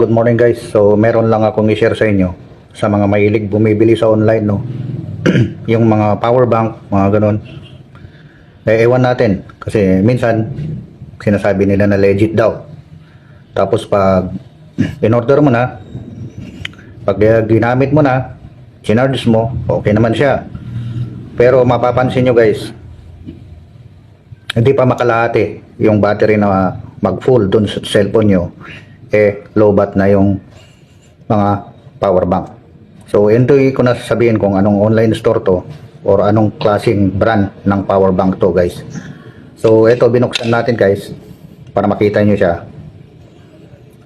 Good morning guys. So meron lang akong i-share sa inyo sa mga mahilig bumibili sa online, no. Yung mga power bank, mga ganun. Ewan natin kasi minsan sinasabi nila na legit daw. Tapos pag in-order mo na, pag ginamit mo na, sinarge mo, okay naman siya. Pero mapapansin nyo guys, hindi pa makalahati yung battery na mag-full dun sa cellphone nyo, low bat na yung mga power bank. So hindi ko na sasabihin kung anong online store to or anong klaseng brand ng power bank to guys. So ito, binuksan natin guys para makita nyo siya.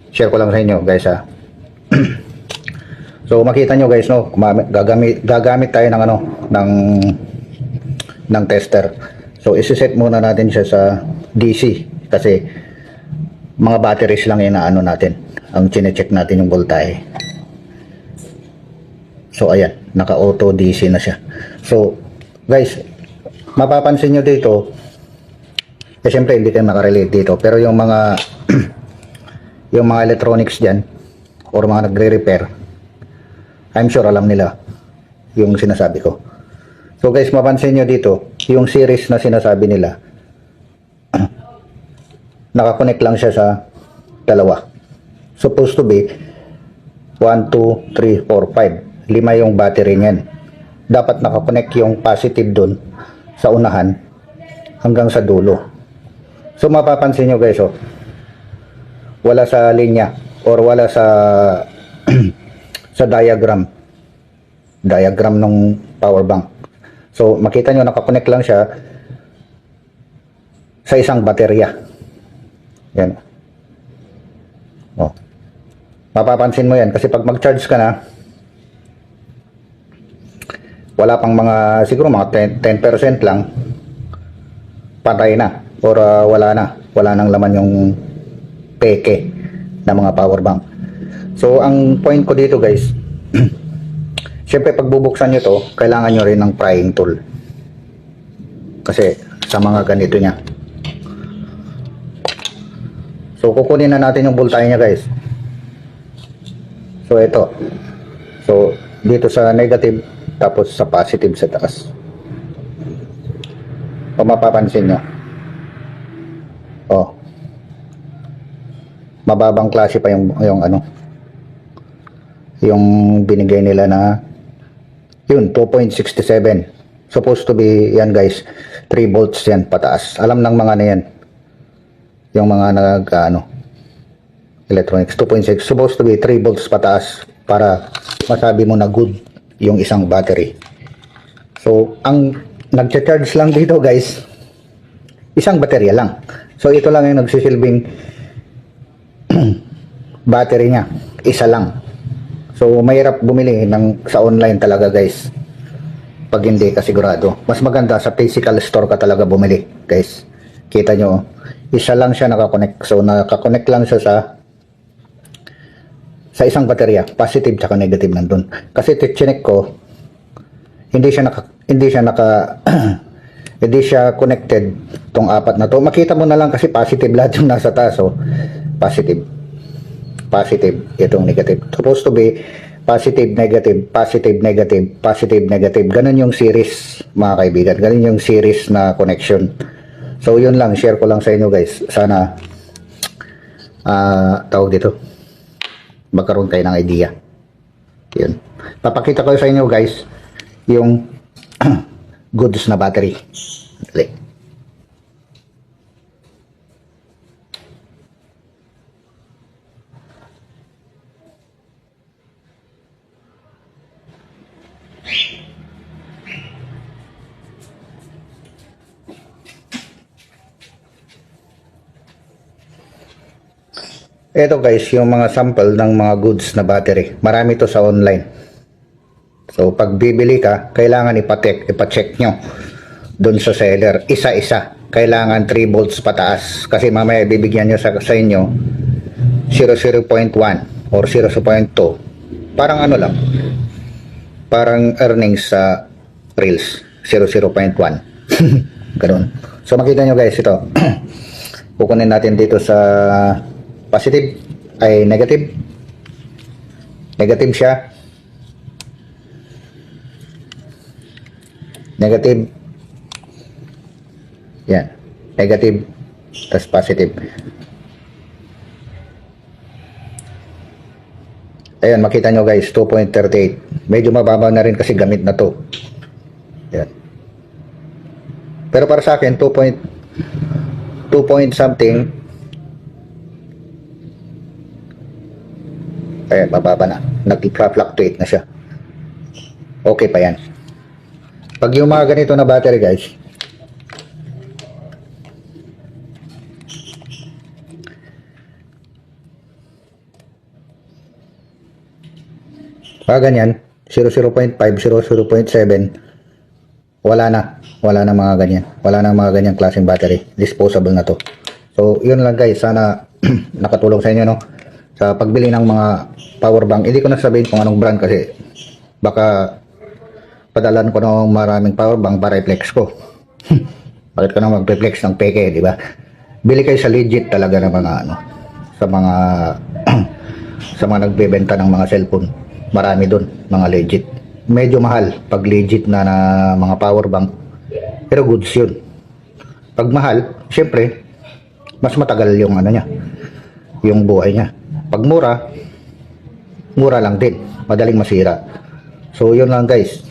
Share ko lang sa inyo guys ha. So makita nyo guys, no, gagamit tayo ng ng tester. So isi-set muna natin siya sa DC kasi mga batteries lang yung natin, ang chine-check natin yung voltahe. So ayan, naka-auto DC na siya. So guys, mapapansin nyo dito, syempre hindi kayo makarelate dito, pero yung mga yung mga electronics dyan or mga nagre-repair, I'm sure alam nila yung sinasabi ko. So guys, mapansin nyo dito yung series na sinasabi nila, nakakonect lang siya sa dalawa. Supposed to be 1, 2, 3, 4, 5. 5 yung battery niyan. Dapat nakakonect yung positive dun sa unahan hanggang sa dulo. So mapapansin nyo guys, wala sa linya or wala sa sa diagram ng power bank. So makita nyo nakakonect lang siya sa isang baterya. Yan. Mapapansin mo yan kasi pag mag-charge ka na, wala pang mga, siguro mga 10% lang, patay na or wala nang laman yung peke na mga power bank. So ang point ko dito guys, syempre pag bubuksan nyo to, kailangan nyo rin ng prying tool kasi sa mga ganito nya. So kukunin na natin yung voltahe niya guys. So ito. So dito sa negative, tapos sa positive sa taas. Kung mapapansin nyo, mababang klase pa yung yung binigay nila na yun, 2.67. Supposed to be yan guys, 3 volts yan pataas. Alam ng mga na yan, yung mga electronics, 2.6, supposed to be 3 volts pataas para masabi mo na good yung isang battery. So ang nagcha-charge lang dito guys, isang baterya lang. So ito lang yung nagsisilbing battery niya, isa lang. So mahirap bumili sa online talaga guys pag hindi ka sigurado. Mas maganda sa physical store ka talaga bumili guys. Kita nyo, isa lang siya nakakonect. So nakakonect lang siya sa isang baterya, positive tsaka negative nandun. Kasi chinek ko, hindi siya hindi siya connected tong apat na to. Makita mo na lang kasi positive lahat yung nasa taas. So positive, itong negative. Supposed to be positive, negative, positive, negative, positive, negative. Ganun yung series mga kaibigan. Ganun yung series na connection. So yun lang, share ko lang sa inyo guys. Sana tawag dito, magkaroon kayo ng idea. Yun. Papakita ko sa inyo guys yung goods na battery. Dali. Ito guys, yung mga sample ng mga goods na battery. Marami to sa online. So pag bibili ka, kailangan ipa-check nyo doon sa seller. Isa-isa. Kailangan 3 volts pataas. Kasi mamaya bibigyan nyo sa inyo 0.1 or 0.2. Parang lang. Parang earnings sa Reels. 0.1. Ganun. So makita nyo guys ito. Kukunin natin dito sa positive ay negative, Negative siya. Negative. Yan. Negative. Tas positive. Ayan, makita nyo guys, 2.38. Medyo mababa na rin kasi gamit na to. Ayan. Pero para sa akin, 2 point something. Ayan, mababa na. Nag-fluctuate na siya. Okay pa yan. Pag yung mga ganito na battery guys, ganyan, 0.5, 0.7, wala na mga ganyan. Wala na mga ganyang klaseng battery. Disposable na to. So, yun lang guys. Sana nakatulong sa inyo, no? Sa pagbili ng mga power bank. Hindi ko na sabihin kung anong brand kasi baka padalan ko ng maraming power bank para i-flex ko. Bakit ka na mag-flex ng peke, di ba? Bili kayo sa legit talaga ng mga ano, sa mga sa mga nagbebenta ng mga cellphone. Marami doon, mga legit. Medyo mahal pag legit na mga power bank. Pero goods yun. Pag mahal, syempre, mas matagal yung ano niya, yung buhay niya. Pag mura, mura lang din. Madaling masira. So, yun lang guys.